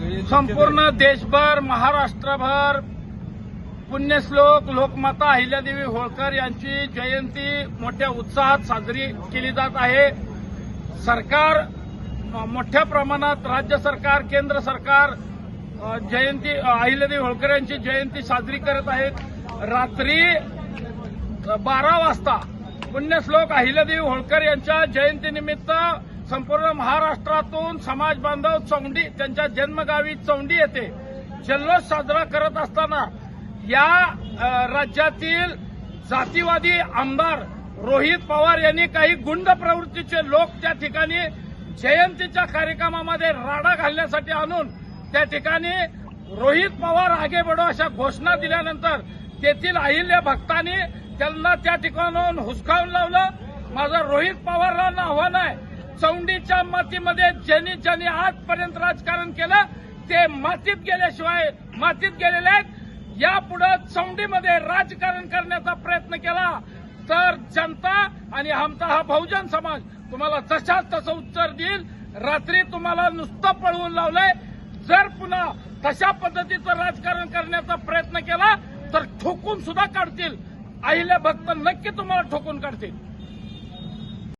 संपूर्ण देशभर महाराष्ट्रभर पुण्यश्लोक लोकमाता अहिल्यादेवी होळकर यांची जयंती मोठ्या उत्साहात साजरी केली जात आहे। सरकार मोठ्या प्रमाणात राज्य सरकार केंद्र सरकार जयंती अहिल्यादेवी होळकर यांची जयंती साजरी करत आहेत। रात्री 12 वाजता पुण्यश्लोक अहिल्यादेवी होळकर यांच्या जयंतीनिमित्त संपूर्ण महाराष्ट्रातून समाज बांधव चौंडी त्यांच्या जन्मगावी चौंडी येथे जल्लोष साजरा करत असताना या राज्यातील जातीवादी आमदार रोहित पवार यांनी काही गुंड प्रवृत्तीचे लोक त्या ठिकाणी जयंतीच्या कार्यक्रमामध्ये राडा घालण्यासाठी आणून त्या ठिकाणी रोहित पवार आगे बढो अशा घोषणा दिल्यानंतर तेथील अहिल्या भक्तांनी त्यांना त्या ठिकाणाहून हुसकावून लावलं। माझं रोहित पवारांना आव्हान आहे, चौंडीच्या मातीमध्ये ज्यांनी आजपर्यंत राजकारण केलं ते मातीत गेल्याशिवाय मातीत गेलेले आहेत। यापुढे चौंडीमध्ये राजकारण करण्याचा प्रयत्न केला तर जनता आणि आमचा हा बहुजन समाज तुम्हाला जशाच तसं उत्तर देईल। रात्री तुम्हाला नुसतं पळवून लावलंय, जर पुन्हा तशा पद्धतीचं राजकारण करण्याचा प्रयत्न केला तर ठोकून सुद्धा काढतील। अहिल्या भक्त नक्की तुम्हाला ठोकून काढतील।